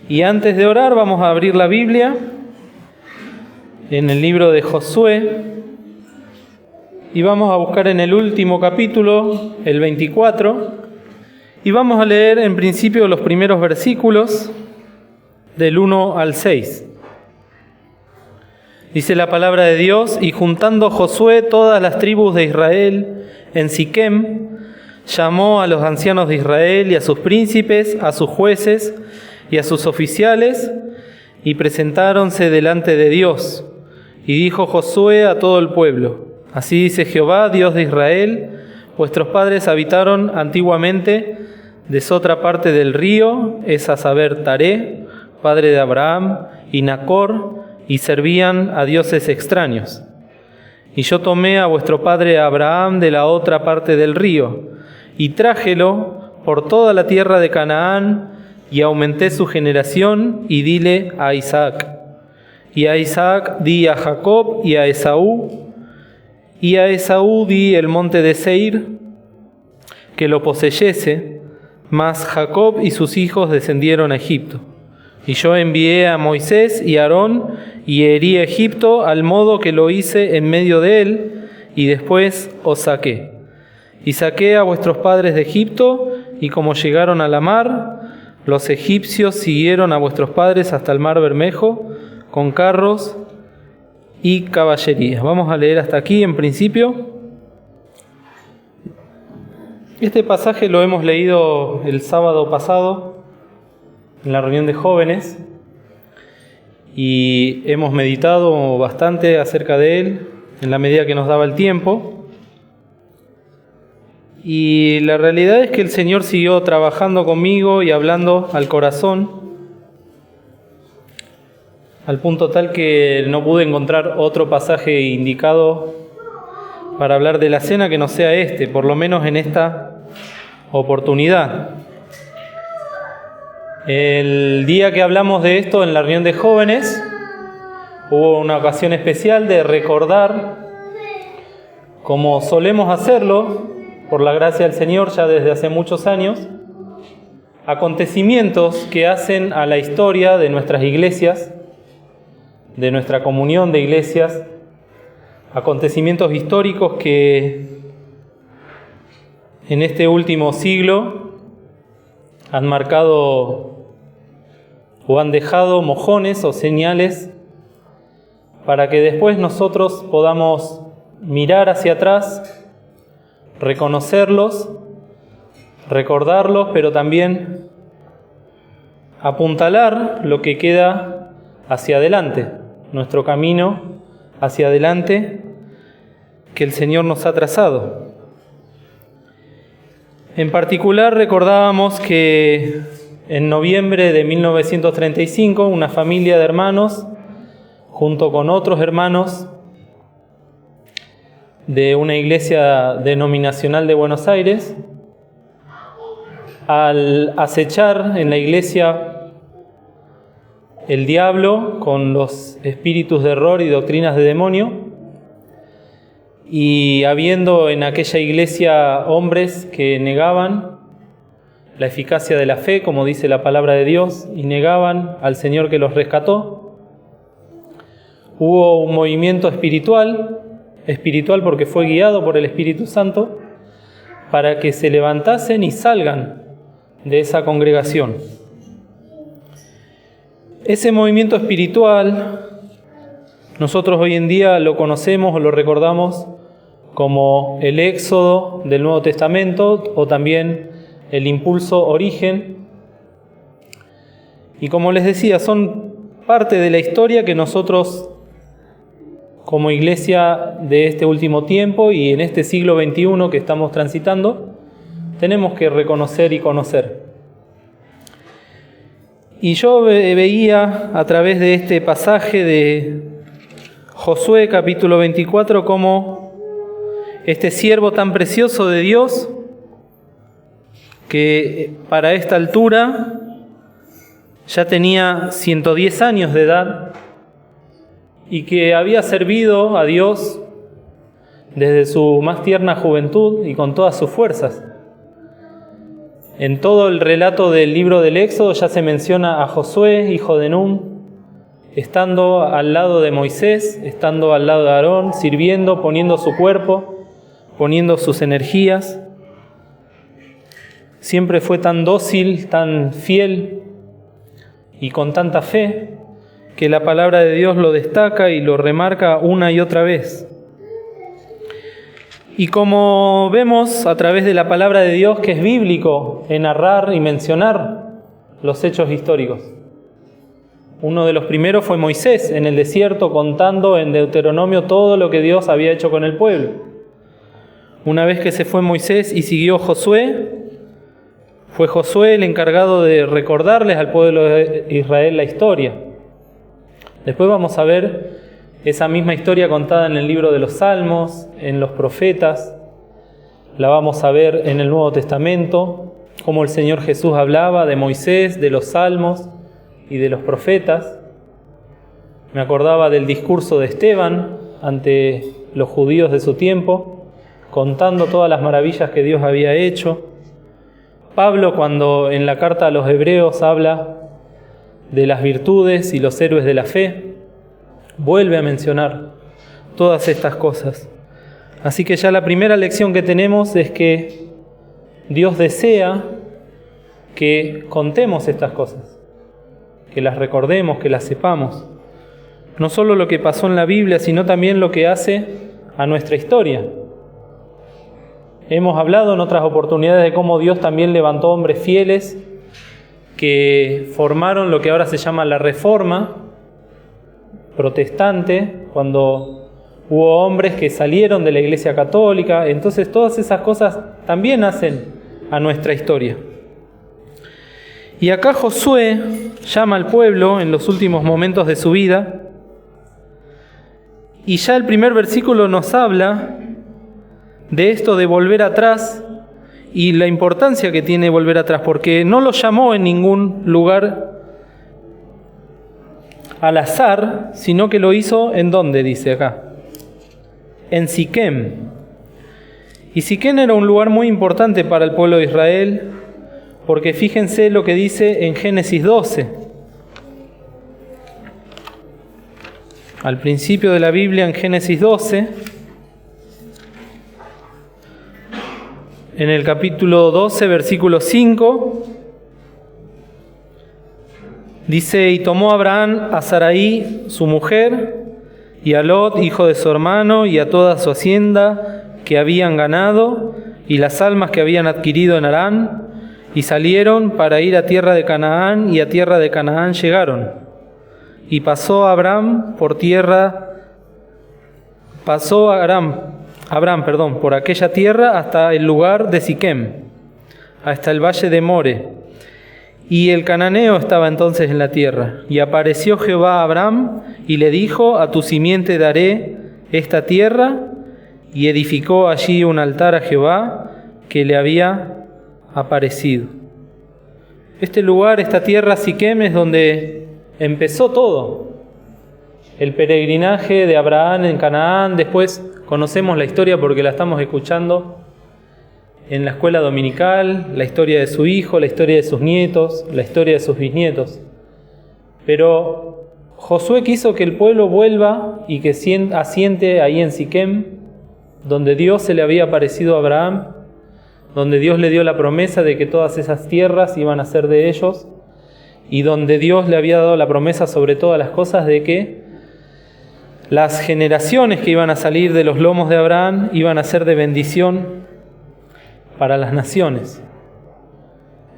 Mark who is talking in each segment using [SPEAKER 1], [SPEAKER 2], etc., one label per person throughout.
[SPEAKER 1] Y antes de orar vamos a abrir la Biblia en el libro de Josué y vamos a buscar en el último capítulo, el 24, y vamos a leer en principio los primeros versículos del 1 al 6. Dice la palabra de Dios: y juntando Josué todas las tribus de Israel en Siquem, llamó a los ancianos de Israel y a sus príncipes, a sus jueces y a sus oficiales, y presentáronse delante de Dios. Y dijo Josué a todo el pueblo: así dice Jehová, Dios de Israel: vuestros padres habitaron antiguamente de otra parte del río, es a saber Taré, padre de Abraham, y Nacor, y servían a dioses extraños. Y yo tomé a vuestro padre Abraham de la otra parte del río, y trájelo por toda la tierra de Canaán, y aumenté su generación, y dile a Isaac. Y a Isaac di a Jacob y a Esaú, y a Esaú di el monte de Seir, que lo poseyese, mas Jacob y sus hijos descendieron a Egipto. Y yo envié a Moisés y a Aarón, y herí a Egipto al modo que lo hice en medio de él, y después os saqué. Y saqué a vuestros padres de Egipto, y como llegaron a la mar, los egipcios siguieron a vuestros padres hasta el mar Bermejo, con carros y caballería. Vamos a leer hasta aquí en principio. Este pasaje lo hemos leído el sábado pasado en la reunión de jóvenes y hemos meditado bastante acerca de él en la medida que nos daba el tiempo. Y la realidad es que el Señor siguió trabajando conmigo y hablando al corazón, al punto tal que no pude encontrar otro pasaje indicado para hablar de la cena que no sea este, por lo menos en esta oportunidad. El día que hablamos de esto en la reunión de jóvenes, hubo una ocasión especial de recordar, como solemos hacerlo, por la gracia del Señor ya desde hace muchos años, acontecimientos que hacen a la historia de nuestras iglesias, de nuestra comunión de iglesias, acontecimientos históricos que en este último siglo han marcado o han dejado mojones o señales para que después nosotros podamos mirar hacia atrás, reconocerlos, recordarlos, pero también apuntalar lo que queda hacia adelante, nuestro camino hacia adelante que el Señor nos ha trazado. En particular recordábamos que en noviembre de 1935 una familia de hermanos, junto con otros hermanos de una iglesia denominacional de Buenos Aires, al acechar en la iglesia el diablo con los espíritus de error y doctrinas de demonio, y habiendo en aquella iglesia hombres que negaban la eficacia de la fe, como dice la palabra de Dios, y negaban al Señor que los rescató, hubo un movimiento espiritual porque fue guiado por el Espíritu Santo, para que se levantasen y salgan de esa congregación. Ese movimiento espiritual, nosotros hoy en día lo conocemos o lo recordamos como el Éxodo del Nuevo Testamento, o también el impulso Origen. Y como les decía, son parte de la historia que nosotros, como iglesia de este último tiempo y en este siglo XXI que estamos transitando, tenemos que reconocer y conocer. Y yo veía a través de este pasaje de Josué capítulo 24 cómo este siervo tan precioso de Dios, que para esta altura ya tenía 110 años de edad y que había servido a Dios desde su más tierna juventud y con todas sus fuerzas. En todo el relato del libro del Éxodo ya se menciona a Josué, hijo de Nun, estando al lado de Moisés, estando al lado de Aarón, sirviendo, poniendo su cuerpo, poniendo sus energías. Siempre fue tan dócil, tan fiel y con tanta fe que la palabra de Dios lo destaca y lo remarca una y otra vez. Y como vemos a través de la palabra de Dios que es bíblico en narrar y mencionar los hechos históricos. Uno de los primeros fue Moisés en el desierto contando en Deuteronomio todo lo que Dios había hecho con el pueblo. Una vez que se fue Moisés y siguió Josué, fue Josué el encargado de recordarles al pueblo de Israel la historia. Después vamos a ver esa misma historia contada en el libro de los Salmos, en los profetas. La vamos a ver en el Nuevo Testamento, cómo el Señor Jesús hablaba de Moisés, de los Salmos y de los profetas. Me acordaba del discurso de Esteban ante los judíos de su tiempo, contando todas las maravillas que Dios había hecho. Pablo, cuando en la carta a los Hebreos habla de las virtudes y los héroes de la fe, vuelve a mencionar todas estas cosas. Así que ya la primera lección que tenemos es que Dios desea que contemos estas cosas, que las recordemos, que las sepamos. No solo lo que pasó en la Biblia, sino también lo que hace a nuestra historia. Hemos hablado en otras oportunidades de cómo Dios también levantó hombres fieles que formaron lo que ahora se llama la Reforma protestante, cuando hubo hombres que salieron de la Iglesia Católica. Entonces todas esas cosas también hacen a nuestra historia. Y acá Josué llama al pueblo en los últimos momentos de su vida, y ya el primer versículo nos habla de esto de volver atrás y la importancia que tiene volver atrás, porque no lo llamó en ningún lugar al azar, sino que lo hizo ¿en dónde? Dice acá, en Siquem. Y Siquem era un lugar muy importante para el pueblo de Israel, porque fíjense lo que dice en Génesis 12. Al principio de la Biblia, en Génesis 12, en el capítulo 12, versículo 5, dice: y tomó Abraham a Sarai, su mujer, y a Lot, hijo de su hermano, y a toda su hacienda que habían ganado, y las almas que habían adquirido en Harán, y salieron para ir a tierra de Canaán, y a tierra de Canaán llegaron. Y pasó Abraham por aquella tierra hasta el lugar de Siquem, hasta el valle de More. Y el cananeo estaba entonces en la tierra. Y apareció Jehová a Abraham y le dijo: a tu simiente daré esta tierra. Y edificó allí un altar a Jehová que le había aparecido. Este lugar, esta tierra Siquem, es donde empezó todo. El peregrinaje de Abraham en Canaán. Después conocemos la historia porque la estamos escuchando en la escuela dominical, la historia de su hijo, la historia de sus nietos, la historia de sus bisnietos. Pero Josué quiso que el pueblo vuelva y que asiente ahí en Siquem, donde Dios se le había aparecido a Abraham, donde Dios le dio la promesa de que todas esas tierras iban a ser de ellos, y donde Dios le había dado la promesa sobre todas las cosas de que las generaciones que iban a salir de los lomos de Abraham iban a ser de bendición para las naciones.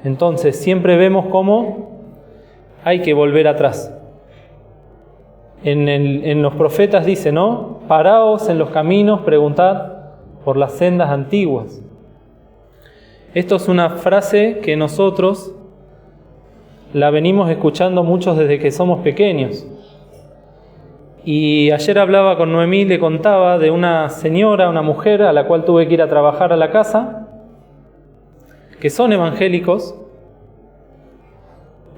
[SPEAKER 1] Entonces siempre vemos cómo hay que volver atrás. En los profetas dice, ¿no? Paraos en los caminos, preguntad por las sendas antiguas. Esto es una frase que nosotros la venimos escuchando muchos desde que somos pequeños. Y ayer hablaba con Noemí, le contaba de una señora, una mujer a la cual tuve que ir a trabajar a la casa, que son evangélicos,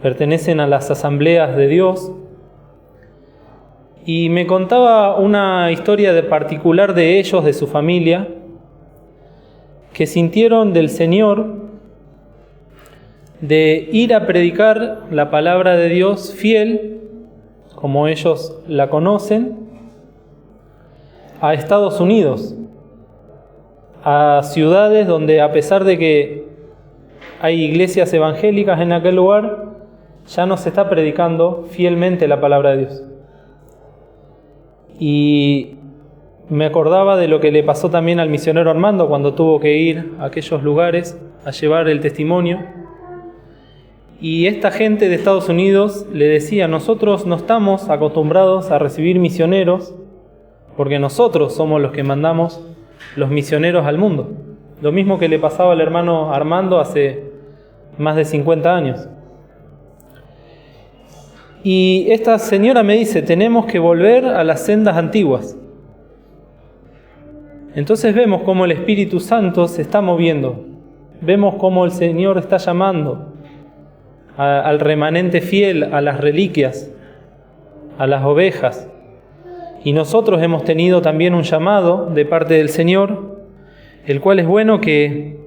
[SPEAKER 1] pertenecen a las asambleas de Dios, y me contaba una historia particular de ellos, de su familia, que sintieron del Señor de ir a predicar la palabra de Dios fiel, como ellos la conocen, a Estados Unidos, a ciudades donde, a pesar de que hay iglesias evangélicas en aquel lugar, ya no se está predicando fielmente la palabra de Dios. Y me acordaba de lo que le pasó también al misionero Armando cuando tuvo que ir a aquellos lugares a llevar el testimonio. Y esta gente de Estados Unidos le decía: nosotros no estamos acostumbrados a recibir misioneros porque nosotros somos los que mandamos los misioneros al mundo. Lo mismo que le pasaba al hermano Armando hace más de 50 años. Y esta señora me dice: tenemos que volver a las sendas antiguas. Entonces vemos cómo el Espíritu Santo se está moviendo. Vemos cómo el Señor está llamando al remanente fiel, a las reliquias, a las ovejas. Y nosotros hemos tenido también un llamado de parte del Señor, el cual es bueno que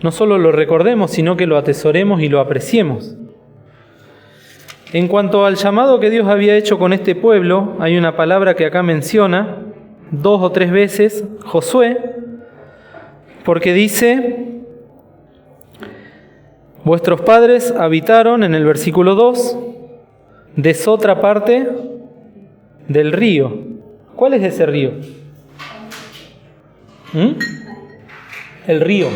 [SPEAKER 1] no solo lo recordemos, sino que lo atesoremos y lo apreciemos. En cuanto al llamado que Dios había hecho con este pueblo, hay una palabra que acá menciona 2 o 3 veces, Josué, porque dice: vuestros padres habitaron, en el versículo 2, de otra parte del río. ¿Cuál es ese río? El río.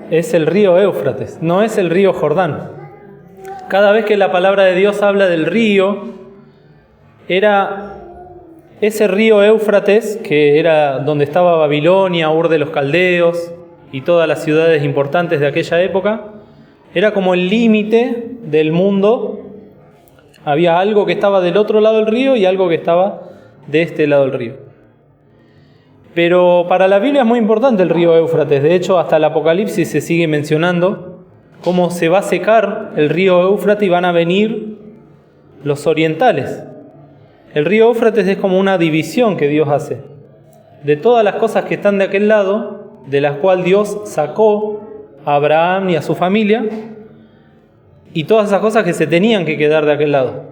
[SPEAKER 1] Es el río Éufrates, no es el río Jordán. Cada vez que la palabra de Dios habla del río, era ese río Éufrates, que era donde estaba Babilonia, Ur de los Caldeos y todas las ciudades importantes de aquella época. Era como el límite del mundo. Había algo que estaba del otro lado del río y algo que estaba de este lado del río. Pero para la Biblia es muy importante el río Éufrates. De hecho, hasta el Apocalipsis se sigue mencionando cómo se va a secar el río Éufrates y van a venir los orientales. El río Éufrates es como una división que Dios hace de todas las cosas que están de aquel lado, de las cuales Dios sacó a Abraham y a su familia, y todas esas cosas que se tenían que quedar de aquel lado.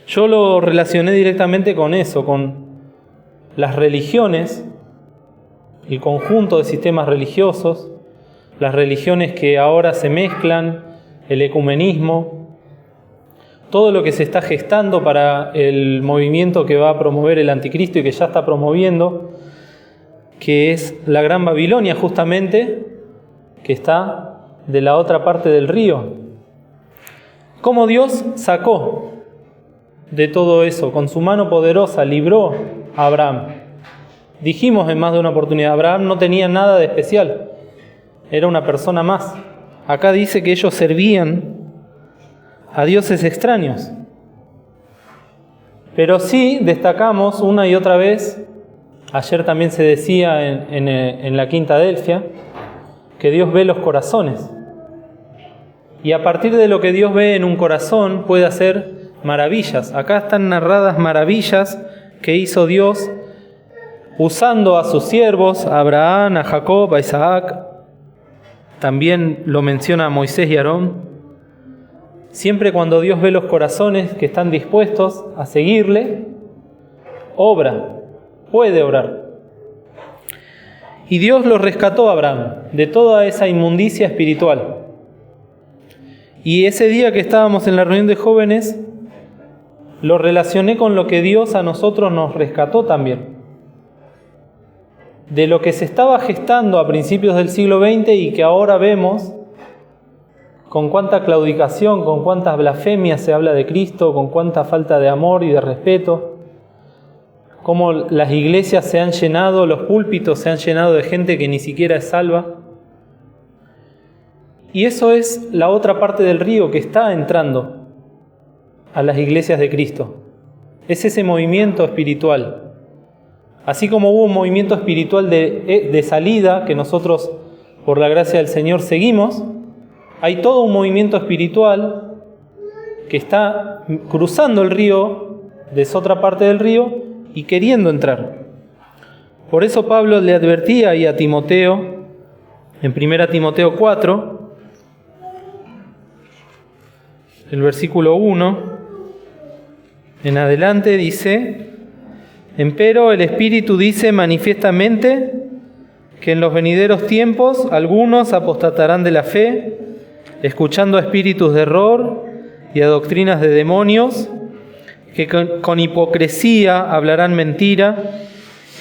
[SPEAKER 1] Yo lo relacioné directamente con eso, con las religiones, el conjunto de sistemas religiosos, las religiones que ahora se mezclan, el ecumenismo, todo lo que se está gestando para el movimiento que va a promover el anticristo y que ya está promoviendo, que es la Gran Babilonia justamente, que está de la otra parte del río. Cómo Dios sacó de todo eso, con su mano poderosa, libró a Abraham. Dijimos en más de una oportunidad, Abraham no tenía nada de especial, era una persona más. Acá dice que ellos servían a dioses extraños. Pero sí destacamos una y otra vez, ayer también se decía en la Quinta Delfia, que Dios ve los corazones. Y a partir de lo que Dios ve en un corazón puede hacer maravillas. Acá están narradas maravillas que hizo Dios usando a sus siervos, a Abraham, a Jacob, a Isaac. También lo menciona Moisés y Aarón. Siempre cuando Dios ve los corazones que están dispuestos a seguirle, obra, puede obrar. Y Dios lo rescató a Abraham de toda esa inmundicia espiritual. Y ese día que estábamos en la reunión de jóvenes, lo relacioné con lo que Dios a nosotros nos rescató también. De lo que se estaba gestando a principios del siglo XX y que ahora vemos con cuánta claudicación, con cuántas blasfemias se habla de Cristo, con cuánta falta de amor y de respeto, cómo las iglesias se han llenado, los púlpitos se han llenado de gente que ni siquiera es salva. Y eso es la otra parte del río que está entrando a las iglesias de Cristo. Es ese movimiento espiritual. Así como hubo un movimiento espiritual de salida que nosotros, por la gracia del Señor, seguimos, hay todo un movimiento espiritual que está cruzando el río, de esa otra parte del río, y queriendo entrar. Por eso Pablo le advertía ahí a Timoteo, en 1 Timoteo 4, el versículo 1, en adelante dice: empero el Espíritu dice manifiestamente que en los venideros tiempos algunos apostatarán de la fe, escuchando a espíritus de error y a doctrinas de demonios, que con hipocresía hablarán mentira,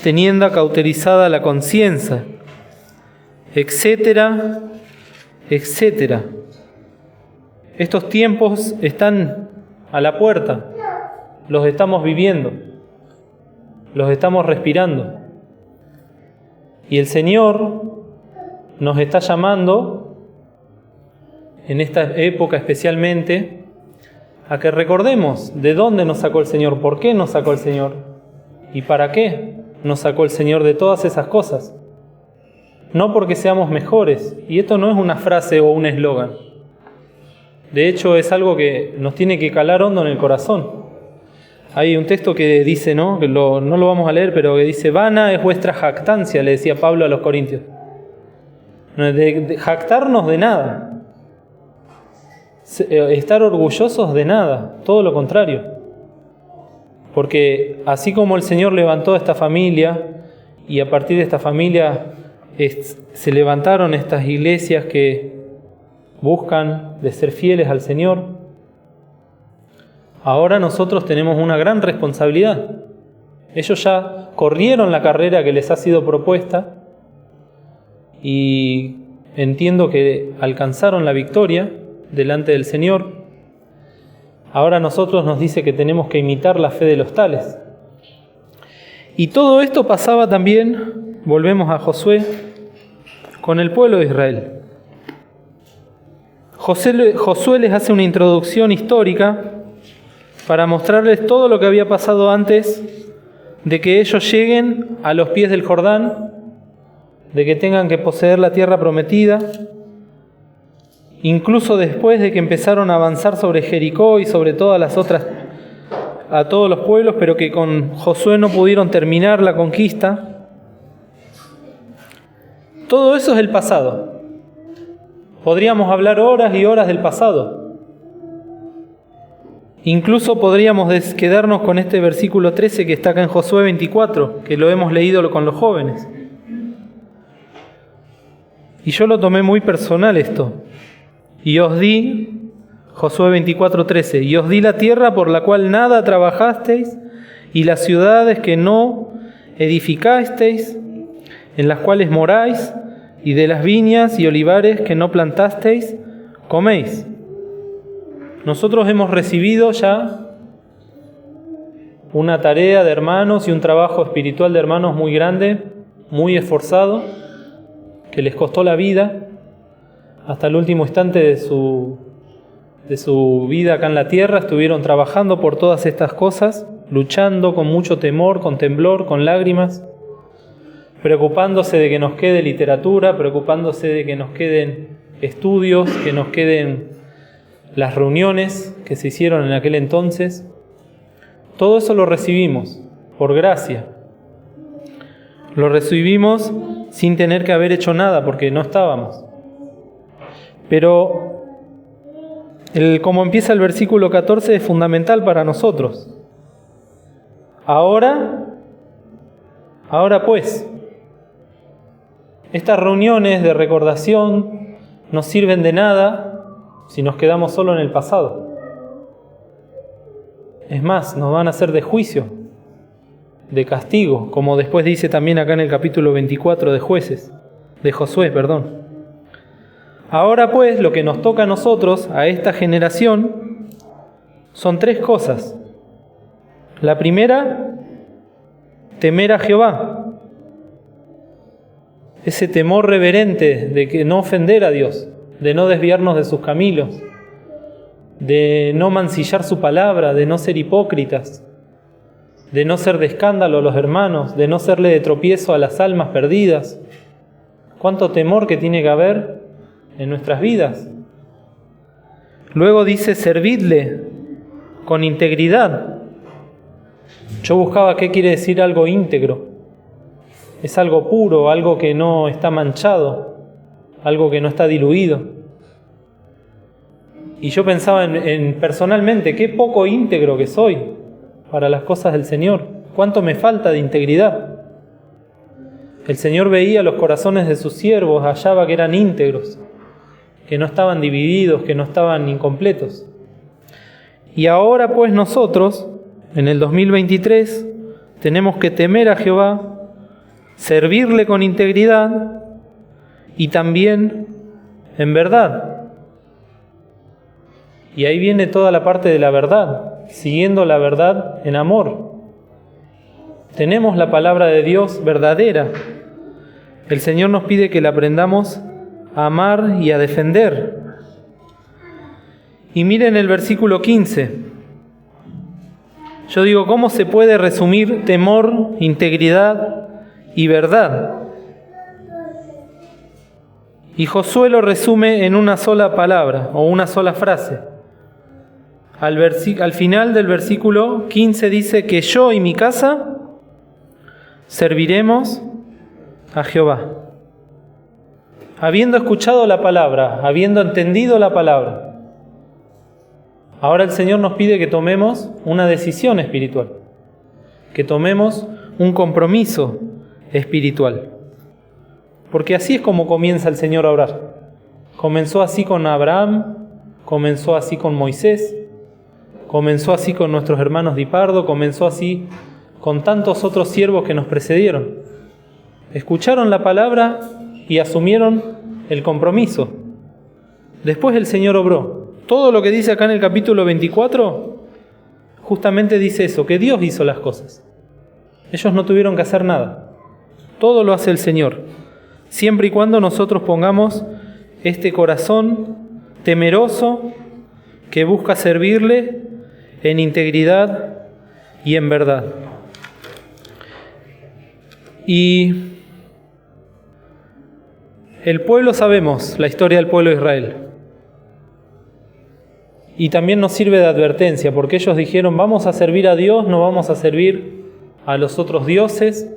[SPEAKER 1] teniendo cauterizada la conciencia, etcétera, etcétera. Estos tiempos están a la puerta, los estamos viviendo, los estamos respirando. Y el Señor nos está llamando, en esta época especialmente, a que recordemos de dónde nos sacó el Señor, por qué nos sacó el Señor y para qué nos sacó el Señor de todas esas cosas. No porque seamos mejores, y esto no es una frase o un eslogan. De hecho, es algo que nos tiene que calar hondo en el corazón. Hay un texto que dice, ¿no? Que no lo vamos a leer, pero que dice: vana es vuestra jactancia, le decía Pablo a los corintios. De jactarnos de nada. Estar orgullosos de nada, todo lo contrario. Porque así como el Señor levantó a esta familia, y a partir de esta familia se levantaron estas iglesias que buscan de ser fieles al Señor, ahora nosotros tenemos una gran responsabilidad. Ellos ya corrieron la carrera que les ha sido propuesta y entiendo que alcanzaron la victoria delante del Señor. Ahora a nosotros nos dice que tenemos que imitar la fe de los tales. Y todo esto pasaba también, volvemos a Josué, con el pueblo de Israel. Josué les hace una introducción histórica para mostrarles todo lo que había pasado antes de que ellos lleguen a los pies del Jordán, de que tengan que poseer la tierra prometida, incluso después de que empezaron a avanzar sobre Jericó y sobre todas las otras, a todos los pueblos, pero que con Josué no pudieron terminar la conquista. Todo eso es el pasado. Podríamos hablar horas y horas del pasado. Incluso podríamos quedarnos con este versículo 13 que está acá en Josué 24, que lo hemos leído con los jóvenes. Y yo lo tomé muy personal esto. Y os di, Josué 24:13, y os di la tierra por la cual nada trabajasteis, y las ciudades que no edificasteis, en las cuales moráis, y de las viñas y olivares que no plantasteis, coméis. Nosotros hemos recibido ya una tarea de hermanos y un trabajo espiritual de hermanos muy grande, muy esforzado, que les costó la vida hasta el último instante de su vida acá en la tierra. Estuvieron trabajando por todas estas cosas, luchando con mucho temor, con temblor, con lágrimas, preocupándose de que nos quede literatura, preocupándose de que nos queden estudios, que nos queden las reuniones que se hicieron en aquel entonces. Todo eso lo recibimos por gracia. Lo recibimos sin tener que haber hecho nada, porque no estábamos. Pero como empieza el versículo 14 es fundamental para nosotros. Ahora pues, estas reuniones de recordación no sirven de nada si nos quedamos solo en el pasado. Es más, nos van a hacer de juicio, de castigo, como después dice también acá en el capítulo 24 de Josué. Ahora pues, lo que nos toca a nosotros, a esta generación, son 3 cosas. La primera, temer a Jehová. Ese temor reverente de que no ofender a Dios, de no desviarnos de sus caminos, de no mancillar su palabra, de no ser hipócritas, de no ser de escándalo a los hermanos, de no serle de tropiezo a las almas perdidas. ¿Cuánto temor que tiene que haber en nuestras vidas? Luego dice: servidle con integridad. Yo buscaba qué quiere decir algo íntegro. es algo puro, algo que no está manchado, algo que no está diluido. Y yo pensaba en personalmente, qué poco íntegro que soy para las cosas del Señor, cuánto me falta de integridad. El Señor veía los corazones de sus siervos, hallaba que eran íntegros, que no estaban divididos, que no estaban incompletos. Y ahora pues nosotros, en el 2023, tenemos que temer a Jehová, servirle con integridad y también en verdad. Y ahí viene toda la parte de la verdad, siguiendo la verdad en amor. Tenemos la palabra de Dios verdadera. El Señor nos pide que la aprendamos a amar y a defender. Y miren el versículo 15. Yo digo, ¿cómo se puede resumir temor, integridad y verdad? Y Josué lo resume en una sola palabra o una sola frase. Al final del versículo 15 dice que yo y mi casa serviremos a Jehová. Habiendo escuchado la palabra, habiendo entendido la palabra, ahora el Señor nos pide que tomemos una decisión espiritual, que tomemos un compromiso espiritual. Porque así es como comienza el Señor a orar. Comenzó así con Abraham, comenzó así con Moisés, comenzó así con nuestros hermanos de Pardo, comenzó así con tantos otros siervos que nos precedieron. Escucharon la palabra y asumieron el compromiso. Después el Señor obró. Todo lo que dice acá en el capítulo 24, justamente dice eso, que Dios hizo las cosas. Ellos no tuvieron que hacer nada. Todo lo hace el Señor, siempre y cuando nosotros pongamos este corazón temeroso que busca servirle en integridad y en verdad. Y el pueblo, sabemos la historia del pueblo de Israel. Y también nos sirve de advertencia, porque ellos dijeron, vamos a servir a Dios, no vamos a servir a los otros dioses.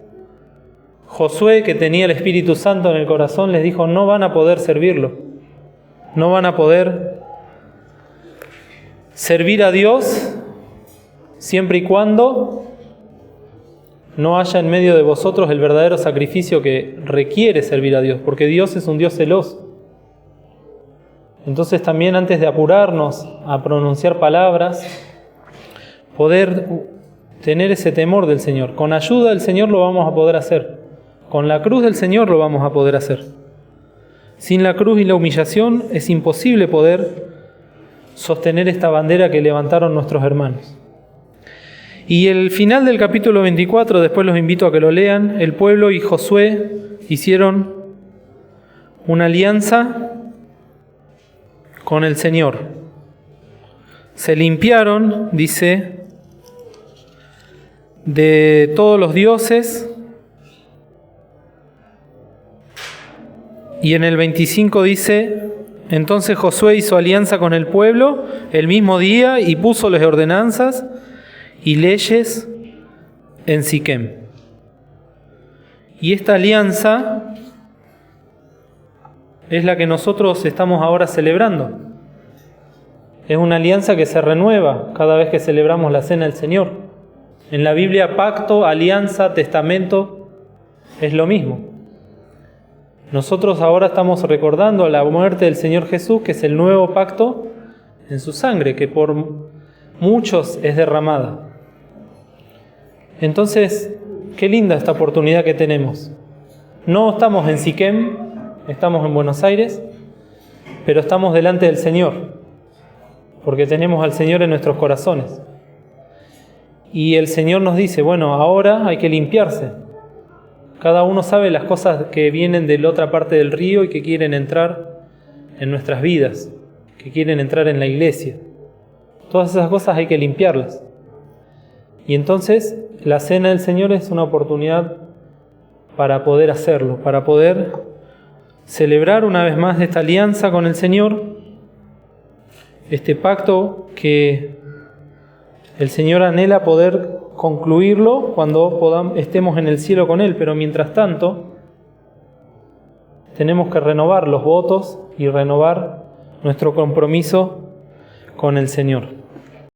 [SPEAKER 1] Josué, que tenía el Espíritu Santo en el corazón, les dijo, no van a poder servirlo. No van a poder servir a Dios siempre y cuando no haya en medio de vosotros el verdadero sacrificio que requiere servir a Dios, porque Dios es un Dios celoso. Entonces también antes de apurarnos a pronunciar palabras, poder tener ese temor del Señor. Con ayuda del Señor lo vamos a poder hacer. Con la cruz del Señor lo vamos a poder hacer. Sin la cruz y la humillación es imposible poder sostener esta bandera que levantaron nuestros hermanos. Y el final del capítulo 24, después los invito a que lo lean, el pueblo y Josué hicieron una alianza con el Señor. Se limpiaron, dice, de todos los dioses. Y en el 25 dice, entonces Josué hizo alianza con el pueblo el mismo día y puso las ordenanzas y leyes en Siquem. Y esta alianza es la que nosotros estamos ahora celebrando. Es una alianza que se renueva cada vez que celebramos la Cena del Señor. En la Biblia, pacto, alianza, testamento, es lo mismo. Nosotros ahora estamos recordando la muerte del Señor Jesús, que es el nuevo pacto en su sangre, que por muchos es derramada. Entonces, qué linda esta oportunidad que tenemos. No estamos en Siquem, estamos en Buenos Aires, pero estamos delante del Señor, porque tenemos al Señor en nuestros corazones. Y el Señor nos dice, bueno, ahora hay que limpiarse. Cada uno sabe las cosas que vienen de la otra parte del río y que quieren entrar en nuestras vidas, que quieren entrar en la iglesia. Todas esas cosas hay que limpiarlas. Y entonces la Cena del Señor es una oportunidad para poder hacerlo, para poder celebrar una vez más esta alianza con el Señor, este pacto que el Señor anhela poder concluirlo cuando estemos en el cielo con Él, pero mientras tanto tenemos que renovar los votos y renovar nuestro compromiso con el Señor.